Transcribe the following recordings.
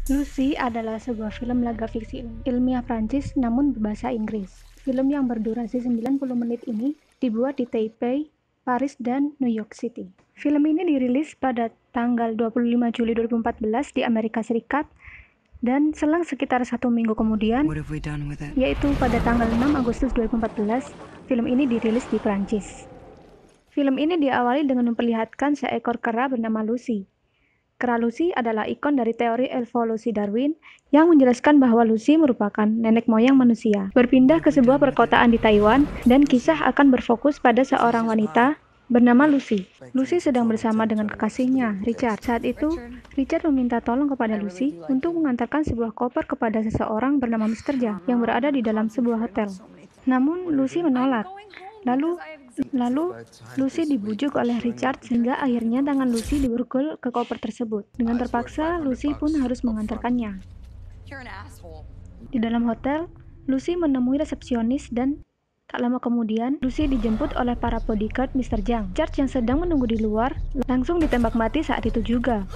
Lucy adalah sebuah film laga fiksi ilmiah Prancis namun berbahasa Inggris. Film yang berdurasi 90 menit ini dibuat di Taipei, Paris, dan New York City. Film ini dirilis pada tanggal 25 Juli 2014 di Amerika Serikat dan selang sekitar 1 minggu kemudian, yaitu pada tanggal 6 Agustus 2014, film ini dirilis di Prancis. Film ini diawali dengan memperlihatkan seekor kera bernama Lucy. Kera Lucy adalah ikon dari teori evolusi Darwin yang menjelaskan bahwa Lucy merupakan nenek moyang manusia. Berpindah ke sebuah perkotaan di Taiwan, dan kisah akan berfokus pada seorang wanita bernama Lucy. Lucy sedang bersama dengan kekasihnya, Richard. Saat itu, Richard meminta tolong kepada Lucy untuk mengantarkan sebuah koper kepada seseorang bernama Mr. Zhang yang berada di dalam sebuah hotel. Namun, Lucy menolak. Lalu Lucy dibujuk oleh Richard sehingga akhirnya tangan Lucy diborgol ke koper tersebut. Dengan terpaksa, Lucy pun harus mengantarkannya. Di dalam hotel, Lucy menemui resepsionis dan tak lama kemudian, Lucy dijemput oleh para bodyguard Mr. Zhang. Richard yang sedang menunggu di luar langsung ditembak mati saat itu juga.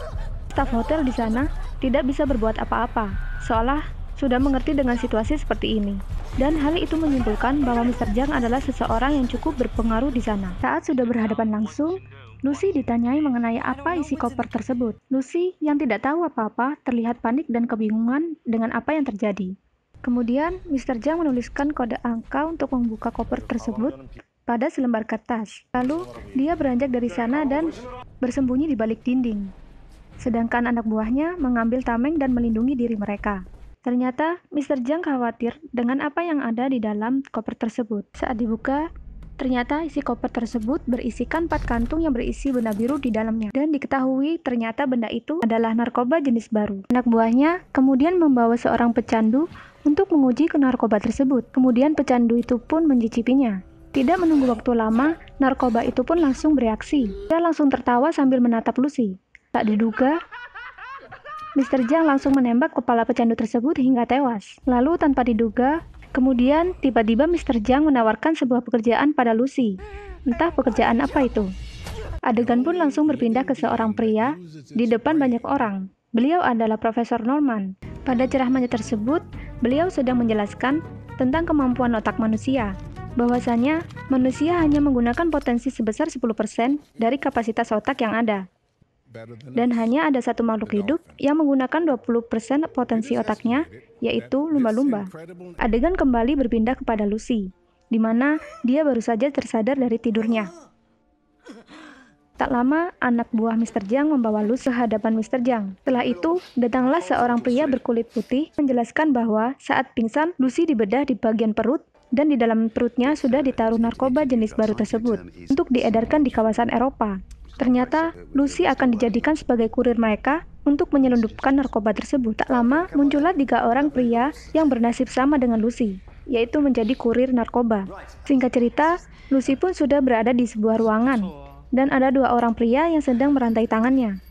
Staf hotel di sana tidak bisa berbuat apa-apa, seolah sudah mengerti dengan situasi seperti ini. Dan hal itu menyimpulkan bahwa Mr. Zhang adalah seseorang yang cukup berpengaruh di sana. Saat sudah berhadapan langsung, Lucy ditanyai mengenai apa isi koper tersebut. Lucy yang tidak tahu apa-apa terlihat panik dan kebingungan dengan apa yang terjadi. Kemudian, Mr. Zhang menuliskan kode angka untuk membuka koper tersebut pada selembar kertas. Lalu, dia beranjak dari sana dan bersembunyi di balik dinding. Sedangkan anak buahnya mengambil tameng dan melindungi diri mereka. Ternyata, Mr. Zhang khawatir dengan apa yang ada di dalam koper tersebut. Saat dibuka, ternyata isi koper tersebut berisikan 4 kantung yang berisi benda biru di dalamnya. Dan diketahui ternyata benda itu adalah narkoba jenis baru. Anak buahnya kemudian membawa seorang pecandu untuk menguji ke narkoba tersebut. Kemudian pecandu itu pun mencicipinya. Tidak menunggu waktu lama, narkoba itu pun langsung bereaksi. Dia langsung tertawa sambil menatap Lucy. Tak diduga, Mr. Zhang langsung menembak kepala pecandu tersebut hingga tewas. Lalu tanpa diduga, kemudian tiba-tiba Mr. Zhang menawarkan sebuah pekerjaan pada Lucy. Entah pekerjaan apa itu. Adegan pun langsung berpindah ke seorang pria di depan banyak orang. Beliau adalah Profesor Norman. Pada ceramahnya tersebut, beliau sedang menjelaskan tentang kemampuan otak manusia. Bahwasanya manusia hanya menggunakan potensi sebesar 10% dari kapasitas otak yang ada. Dan hanya ada satu makhluk hidup yang menggunakan 20% potensi otaknya, yaitu lumba-lumba. Adegan kembali berpindah kepada Lucy, di mana dia baru saja tersadar dari tidurnya. Tak lama, anak buah Mr. Zhang membawa Lucy ke hadapan Mr. Zhang. Setelah itu, datanglah seorang pria berkulit putih menjelaskan bahwa saat pingsan, Lucy dibedah di bagian perut, dan di dalam perutnya sudah ditaruh narkoba jenis baru tersebut untuk diedarkan di kawasan Eropa. Ternyata, Lucy akan dijadikan sebagai kurir mereka untuk menyelundupkan narkoba tersebut. Tak lama, muncullah 3 orang pria yang bernasib sama dengan Lucy, yaitu menjadi kurir narkoba. Singkat cerita, Lucy pun sudah berada di sebuah ruangan, dan ada 2 orang pria yang sedang merantai tangannya.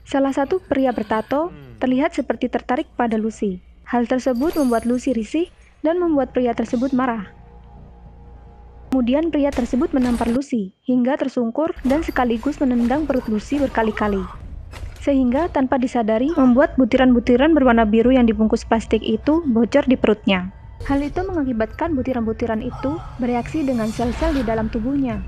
Salah satu pria bertato terlihat seperti tertarik pada Lucy. Hal tersebut membuat Lucy risih dan membuat pria tersebut marah. Kemudian pria tersebut menampar Lucy hingga tersungkur dan sekaligus menendang perut Lucy berkali-kali. Sehingga tanpa disadari membuat butiran-butiran berwarna biru yang dibungkus plastik itu bocor di perutnya. Hal itu mengakibatkan butiran-butiran itu bereaksi dengan sel-sel di dalam tubuhnya.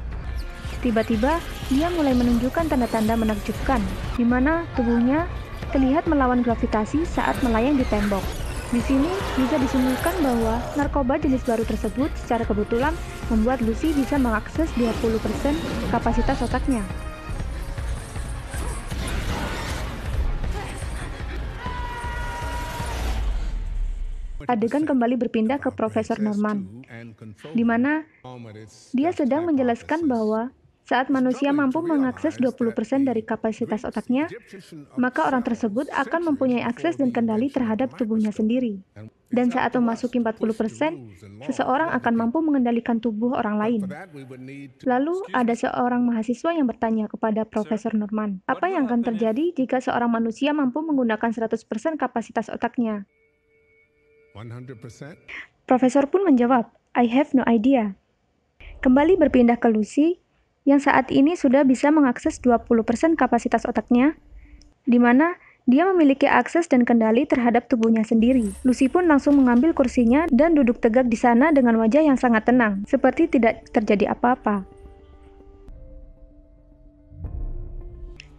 Tiba-tiba, dia mulai menunjukkan tanda-tanda menakjubkan, di mana tubuhnya terlihat melawan gravitasi saat melayang di tembok. Di sini bisa disimpulkan bahwa narkoba jenis baru tersebut secara kebetulan membuat Lucy bisa mengakses 20% kapasitas otaknya. Adegan kembali berpindah ke Profesor Norman, di mana dia sedang menjelaskan bahwa saat manusia mampu mengakses 20% dari kapasitas otaknya, maka orang tersebut akan mempunyai akses dan kendali terhadap tubuhnya sendiri. Dan saat memasuki 40%, seseorang akan mampu mengendalikan tubuh orang lain. Lalu, ada seorang mahasiswa yang bertanya kepada Profesor Norman, apa yang akan terjadi jika seorang manusia mampu menggunakan 100% kapasitas otaknya? Profesor pun menjawab, I have no idea. Kembali berpindah ke Lucy, yang saat ini sudah bisa mengakses 20% kapasitas otaknya, di mana Dia memiliki akses dan kendali terhadap tubuhnya sendiri. Lucy pun langsung mengambil kursinya dan duduk tegak di sana dengan wajah yang sangat tenang, seperti tidak terjadi apa-apa.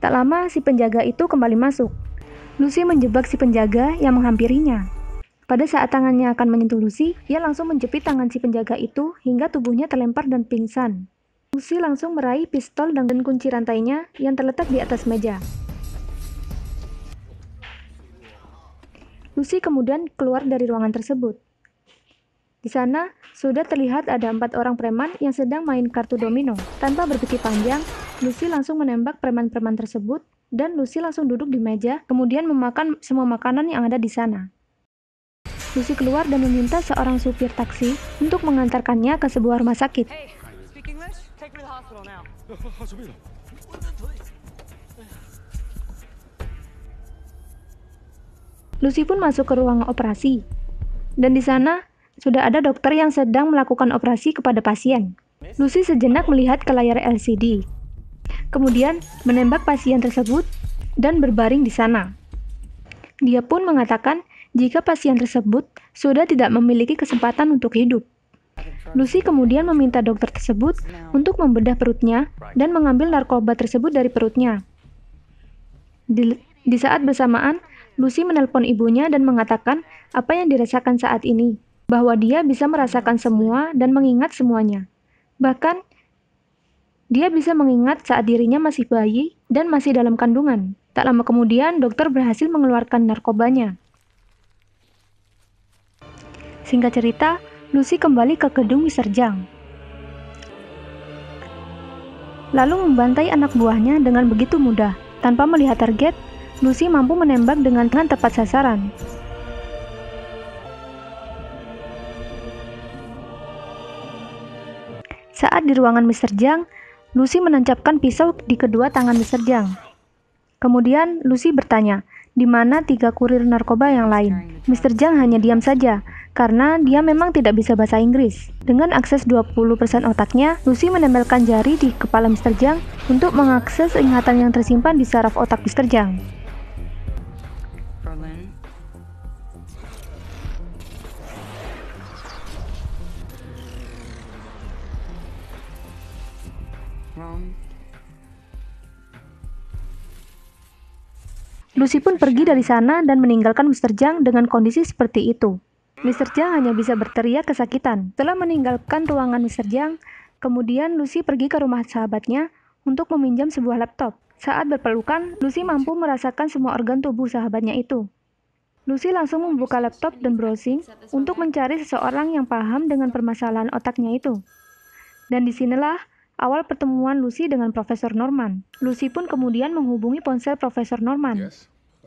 Tak lama, si penjaga itu kembali masuk. Lucy menjebak si penjaga yang menghampirinya. Pada saat tangannya akan menyentuh Lucy, ia langsung menjepit tangan si penjaga itu hingga tubuhnya terlempar dan pingsan. Lucy langsung meraih pistol dan kunci rantainya yang terletak di atas meja. Lucy kemudian keluar dari ruangan tersebut. Di sana, sudah terlihat ada 4 orang preman yang sedang main kartu domino. Tanpa berpikir panjang, Lucy langsung menembak preman-preman tersebut dan Lucy langsung duduk di meja, kemudian memakan semua makanan yang ada di sana. Lucy keluar dan meminta seorang supir taksi untuk mengantarkannya ke sebuah rumah sakit. Lucy pun masuk ke ruang operasi, dan di sana sudah ada dokter yang sedang melakukan operasi kepada pasien. Lucy sejenak melihat ke layar LCD, kemudian menembak pasien tersebut dan berbaring di sana. Dia pun mengatakan jika pasien tersebut sudah tidak memiliki kesempatan untuk hidup. Lucy kemudian meminta dokter tersebut untuk membedah perutnya dan mengambil narkoba tersebut dari perutnya. Di saat bersamaan, Lucy menelpon ibunya dan mengatakan apa yang dirasakan saat ini, bahwa dia bisa merasakan semua dan mengingat semuanya. Bahkan, dia bisa mengingat saat dirinya masih bayi dan masih dalam kandungan. Tak lama kemudian, dokter berhasil mengeluarkan narkobanya. Singkat cerita, Lucy kembali ke gedung Mr. Zhang, lalu membantai anak buahnya dengan begitu mudah. Tanpa melihat target, Lucy mampu menembak dengan tepat sasaran. Saat di ruangan Mr. Zhang, Lucy menancapkan pisau di kedua tangan Mr. Zhang. Kemudian Lucy bertanya, di mana 3 kurir narkoba yang lain? Mr. Zhang hanya diam saja, karena dia memang tidak bisa bahasa Inggris. Dengan akses 20% otaknya, Lucy menempelkan jari di kepala Mr. Zhang untuk mengakses ingatan yang tersimpan di saraf otak Mr. Zhang. Lucy pun pergi dari sana dan meninggalkan Mr. Zhang dengan kondisi seperti itu. Mr. Zhang hanya bisa berteriak kesakitan. Setelah meninggalkan ruangan Mr. Zhang, kemudian Lucy pergi ke rumah sahabatnya untuk meminjam sebuah laptop. Saat berpelukan, Lucy mampu merasakan semua organ tubuh sahabatnya itu. Lucy langsung membuka laptop dan browsing untuk mencari seseorang yang paham dengan permasalahan otaknya itu. Dan disinilah awal pertemuan Lucy dengan Profesor Norman. Lucy pun kemudian menghubungi ponsel Profesor Norman.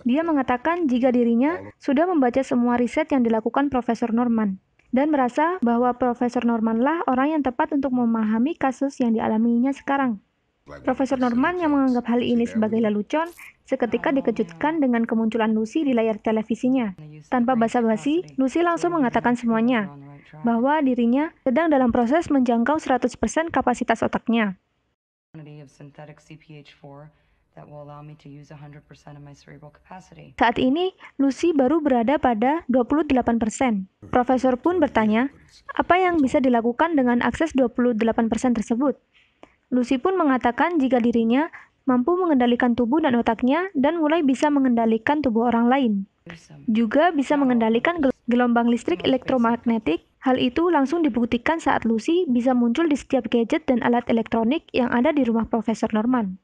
Dia mengatakan jika dirinya sudah membaca semua riset yang dilakukan Profesor Norman, dan merasa bahwa Profesor Norman-lah orang yang tepat untuk memahami kasus yang dialaminya sekarang. Profesor Norman yang menganggap hal ini sebagai lelucon, seketika dikejutkan dengan kemunculan Lucy di layar televisinya. Tanpa basa-basi, Lucy langsung mengatakan semuanya, bahwa dirinya sedang dalam proses menjangkau 100% kapasitas otaknya. Saat ini, Lucy baru berada pada 28%. Profesor pun bertanya, apa yang bisa dilakukan dengan akses 28% tersebut? Lucy pun mengatakan jika dirinya mampu mengendalikan tubuh dan otaknya dan mulai bisa mengendalikan tubuh orang lain. Juga bisa mengendalikan gelombang listrik elektromagnetik. Hal itu langsung dibuktikan saat Lucy bisa muncul di setiap gadget dan alat elektronik yang ada di rumah Profesor Norman.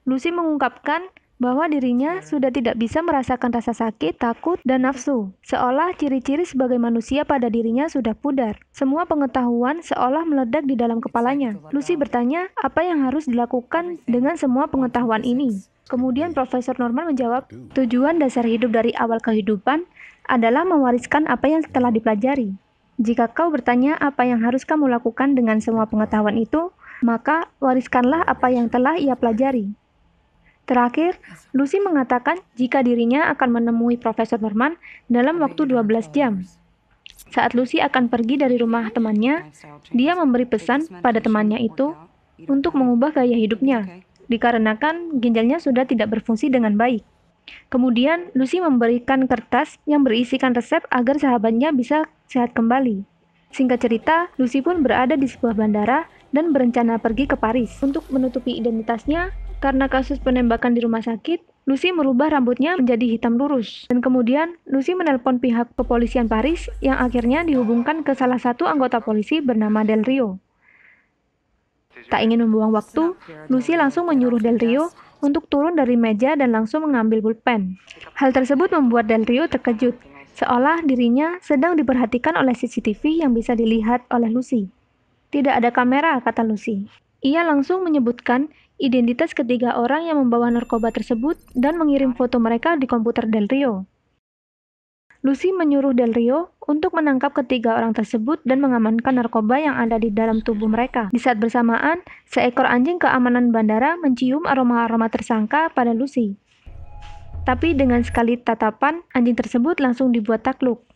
Lucy mengungkapkan bahwa dirinya sudah tidak bisa merasakan rasa sakit, takut, dan nafsu, seolah ciri-ciri sebagai manusia pada dirinya sudah pudar. Semua pengetahuan seolah meledak di dalam kepalanya. Lucy bertanya apa yang harus dilakukan dengan semua pengetahuan ini. Kemudian Profesor Norman menjawab, tujuan dasar hidup dari awal kehidupan adalah mewariskan apa yang telah dipelajari. Jika kau bertanya apa yang harus kamu lakukan dengan semua pengetahuan itu, maka wariskanlah apa yang telah ia pelajari. Terakhir, Lucy mengatakan jika dirinya akan menemui Profesor Norman dalam waktu 12 jam. Saat Lucy akan pergi dari rumah temannya, dia memberi pesan pada temannya itu untuk mengubah gaya hidupnya, dikarenakan ginjalnya sudah tidak berfungsi dengan baik. Kemudian, Lucy memberikan kertas yang berisikan resep agar sahabatnya bisa sehat kembali. Singkat cerita, Lucy pun berada di sebuah bandara dan berencana pergi ke Paris. Untuk menutupi identitasnya, karena kasus penembakan di rumah sakit, Lucy merubah rambutnya menjadi hitam lurus. Dan kemudian, Lucy menelpon pihak kepolisian Paris yang akhirnya dihubungkan ke salah satu anggota polisi bernama Del Rio. Tak ingin membuang waktu, Lucy langsung menyuruh Del Rio untuk turun dari meja dan langsung mengambil pulpen. Hal tersebut membuat Del Rio terkejut, seolah dirinya sedang diperhatikan oleh CCTV yang bisa dilihat oleh Lucy. Tidak ada kamera, kata Lucy. Ia langsung menyebutkan identitas ketiga orang yang membawa narkoba tersebut dan mengirim foto mereka di komputer Del Rio. Lucy menyuruh Del Rio untuk menangkap ketiga orang tersebut dan mengamankan narkoba yang ada di dalam tubuh mereka. Di saat bersamaan, seekor anjing keamanan bandara mencium aroma-aroma tersangka pada Lucy. Tapi dengan sekali tatapan, anjing tersebut langsung dibuat takluk.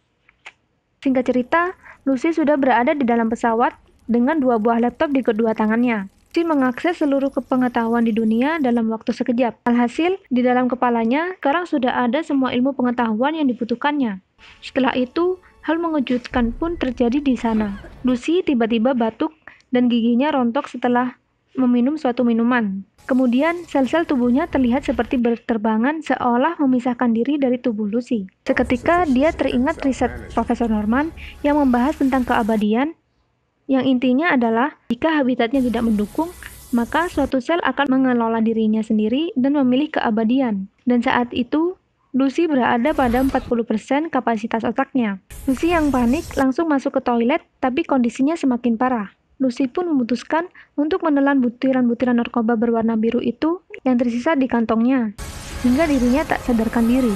Singkat cerita, Lucy sudah berada di dalam pesawat dengan 2 buah laptop di kedua tangannya. Lucy mengakses seluruh pengetahuan di dunia dalam waktu sekejap. Alhasil, di dalam kepalanya sekarang sudah ada semua ilmu pengetahuan yang dibutuhkannya. Setelah itu, hal mengejutkan pun terjadi di sana. Lucy tiba-tiba batuk dan giginya rontok setelah meminum suatu minuman. Kemudian, sel-sel tubuhnya terlihat seperti berterbangan seolah memisahkan diri dari tubuh Lucy. Seketika, dia teringat riset Profesor Norman yang membahas tentang keabadian, yang intinya adalah jika habitatnya tidak mendukung, maka suatu sel akan mengelola dirinya sendiri dan memilih keabadian. Dan saat itu, Lucy berada pada 40% kapasitas otaknya. Lucy yang panik langsung masuk ke toilet, tapi kondisinya semakin parah. Lucy pun memutuskan untuk menelan butiran-butiran narkoba berwarna biru itu yang tersisa di kantongnya, hingga dirinya tak sadarkan diri.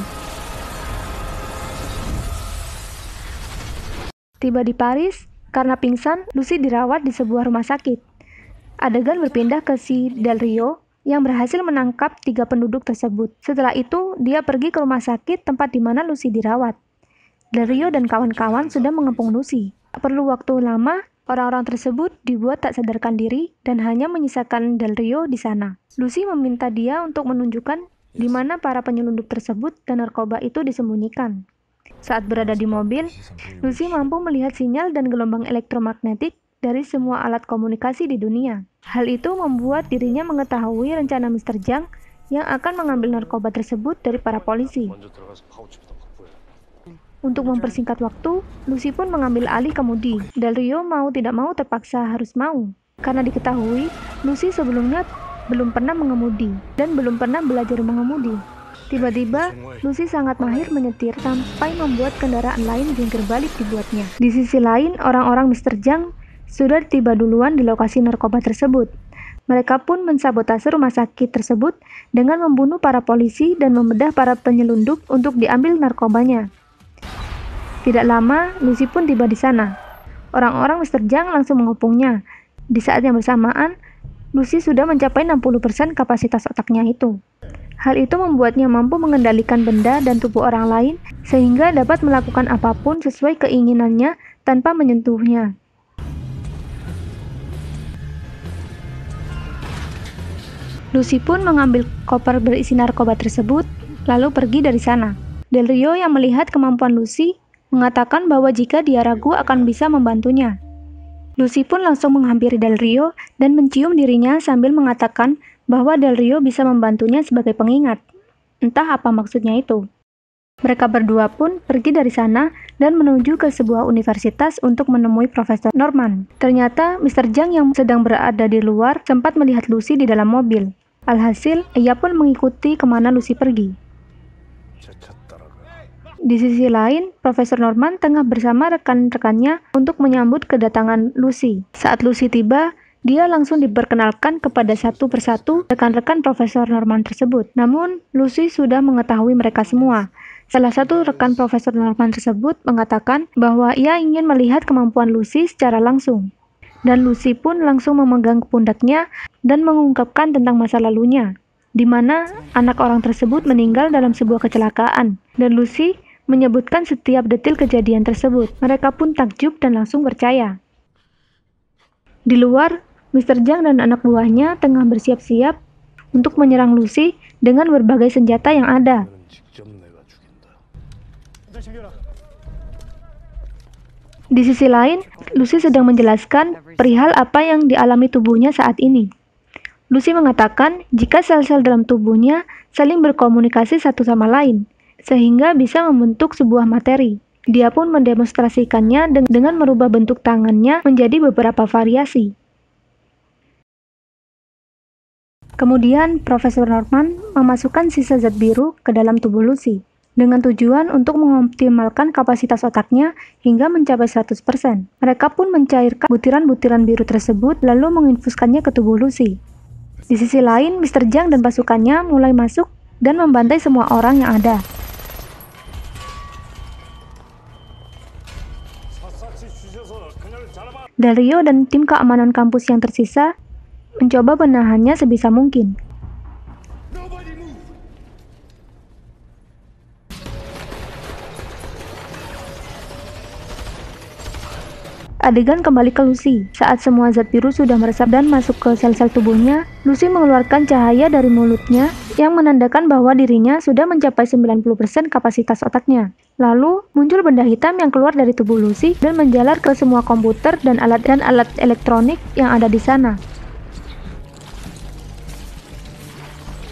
Tiba di Paris, karena pingsan, Lucy dirawat di sebuah rumah sakit. Adegan berpindah ke si Del Rio yang berhasil menangkap 3 penduduk tersebut. Setelah itu, dia pergi ke rumah sakit tempat di mana Lucy dirawat. Del Rio dan kawan-kawan sudah mengepung Lucy. Tak perlu waktu lama, orang-orang tersebut dibuat tak sadarkan diri dan hanya menyisakan Del Rio di sana. Lucy meminta dia untuk menunjukkan di mana para penyelundup tersebut dan narkoba itu disembunyikan. Saat berada di mobil, Lucy mampu melihat sinyal dan gelombang elektromagnetik dari semua alat komunikasi di dunia. Hal itu membuat dirinya mengetahui rencana Mr. Zhang yang akan mengambil narkoba tersebut dari para polisi. Untuk mempersingkat waktu, Lucy pun mengambil alih kemudi. Del Rio mau tidak mau terpaksa harus mau. Karena diketahui, Lucy sebelumnya belum pernah mengemudi dan belum pernah belajar mengemudi. Tiba-tiba, Lucy sangat mahir menyetir sampai membuat kendaraan lain jungkir balik dibuatnya. Di sisi lain, orang-orang Mr. Zhang sudah tiba duluan di lokasi narkoba tersebut. Mereka pun mensabotase rumah sakit tersebut dengan membunuh para polisi dan membedah para penyelundup untuk diambil narkobanya. Tidak lama, Lucy pun tiba di sana. Orang-orang Mr. Zhang langsung mengepungnya. Di saat yang bersamaan, Lucy sudah mencapai 60% kapasitas otaknya itu. Hal itu membuatnya mampu mengendalikan benda dan tubuh orang lain sehingga dapat melakukan apapun sesuai keinginannya tanpa menyentuhnya. Lucy pun mengambil koper berisi narkoba tersebut, lalu pergi dari sana. Del Rio yang melihat kemampuan Lucy mengatakan bahwa jika dia ragu akan bisa membantunya. Lucy pun langsung menghampiri Del Rio dan mencium dirinya sambil mengatakan bahwa Del Rio bisa membantunya sebagai pengingat. Entah apa maksudnya itu. Mereka berdua pun pergi dari sana dan menuju ke sebuah universitas untuk menemui Profesor Norman. Ternyata Mr. Zhang yang sedang berada di luar sempat melihat Lucy di dalam mobil. Alhasil, ia pun mengikuti kemana Lucy pergi. Di sisi lain, Profesor Norman tengah bersama rekan-rekannya untuk menyambut kedatangan Lucy. Saat Lucy tiba, dia langsung diperkenalkan kepada satu persatu rekan-rekan Profesor Norman tersebut. Namun, Lucy sudah mengetahui mereka semua. Salah satu rekan Profesor Norman tersebut mengatakan bahwa ia ingin melihat kemampuan Lucy secara langsung. Dan Lucy pun langsung memegang pundaknya dan mengungkapkan tentang masa lalunya, di mana anak orang tersebut meninggal dalam sebuah kecelakaan. Dan Lucy menyebutkan setiap detil kejadian tersebut. Mereka pun takjub dan langsung percaya. Di luar, Mr. Zhang dan anak buahnya tengah bersiap-siap untuk menyerang Lucy dengan berbagai senjata yang ada. 직접 내가 죽인다. Di sisi lain, Lucy sedang menjelaskan perihal apa yang dialami tubuhnya saat ini. Lucy mengatakan jika sel-sel dalam tubuhnya saling berkomunikasi satu sama lain, sehingga bisa membentuk sebuah materi. Dia pun mendemonstrasikannya dengan merubah bentuk tangannya menjadi beberapa variasi. Kemudian, Profesor Norman memasukkan sisa zat biru ke dalam tubuh Lucy, dengan tujuan untuk mengoptimalkan kapasitas otaknya hingga mencapai 100%. Mereka pun mencairkan butiran-butiran biru tersebut lalu menginfuskannya ke tubuh Lucy. Di sisi lain, Mr. Zhang dan pasukannya mulai masuk dan membantai semua orang yang ada. Del Rio dan tim keamanan kampus yang tersisa mencoba menahannya sebisa mungkin. Adegan kembali ke Lucy. Saat semua zat biru sudah meresap dan masuk ke sel-sel tubuhnya, Lucy mengeluarkan cahaya dari mulutnya yang menandakan bahwa dirinya sudah mencapai 90% kapasitas otaknya. Lalu, muncul benda hitam yang keluar dari tubuh Lucy dan menjalar ke semua komputer dan alat elektronik yang ada di sana.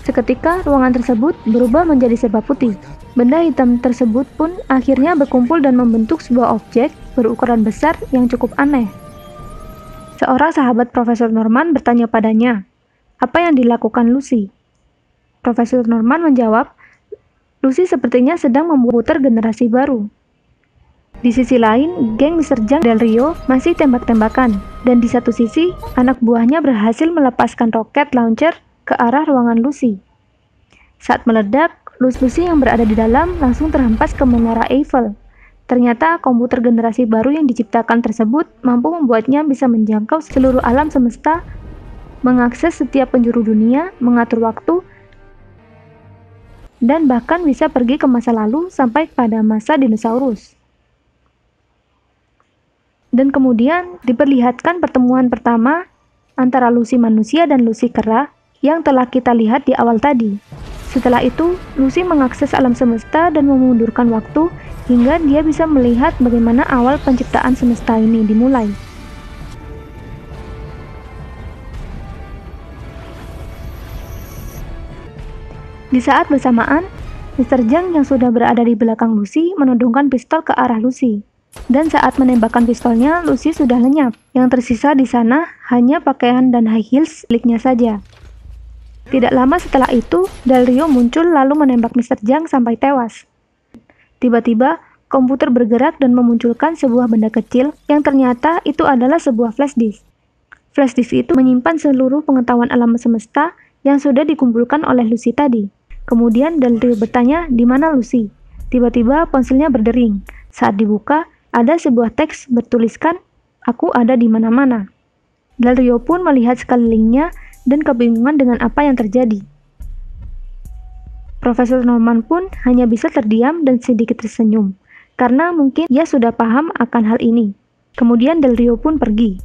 Seketika, ruangan tersebut berubah menjadi serba putih. Benda hitam tersebut pun akhirnya berkumpul dan membentuk sebuah objek berukuran besar yang cukup aneh. Seorang sahabat Profesor Norman bertanya padanya, apa yang dilakukan Lucy? Profesor Norman menjawab, Lucy sepertinya sedang memputar generasi baru. Di sisi lain, geng Mr. Zhang Del Rio masih tembak-tembakan, dan di satu sisi, anak buahnya berhasil melepaskan roket launcher ke arah ruangan Lucy. Saat meledak, Lucy yang berada di dalam langsung terhempas ke menara Eiffel. Ternyata komputer generasi baru yang diciptakan tersebut mampu membuatnya bisa menjangkau seluruh alam semesta, mengakses setiap penjuru dunia, mengatur waktu, dan bahkan bisa pergi ke masa lalu sampai pada masa dinosaurus. Dan kemudian diperlihatkan pertemuan pertama antara Lucy manusia dan Lucy kera yang telah kita lihat di awal tadi. Setelah itu, Lucy mengakses alam semesta dan memundurkan waktu hingga dia bisa melihat bagaimana awal penciptaan semesta ini dimulai. Di saat bersamaan, Mr. Zhang yang sudah berada di belakang Lucy menodongkan pistol ke arah Lucy. Dan saat menembakkan pistolnya, Lucy sudah lenyap. Yang tersisa di sana hanya pakaian dan high heels miliknya saja. Tidak lama setelah itu, Del Rio muncul lalu menembak Mr. Zhang sampai tewas. Tiba-tiba, komputer bergerak dan memunculkan sebuah benda kecil yang ternyata itu adalah sebuah flash disk. Flash disk itu menyimpan seluruh pengetahuan alam semesta yang sudah dikumpulkan oleh Lucy tadi. Kemudian Del Rio bertanya, di mana Lucy? Tiba-tiba ponselnya berdering. Saat dibuka, ada sebuah teks bertuliskan, aku ada di mana-mana. Del Rio pun melihat sekelilingnya dan kebingungan dengan apa yang terjadi. Profesor Norman pun hanya bisa terdiam dan sedikit tersenyum, karena mungkin ia sudah paham akan hal ini. Kemudian Del Rio pun pergi.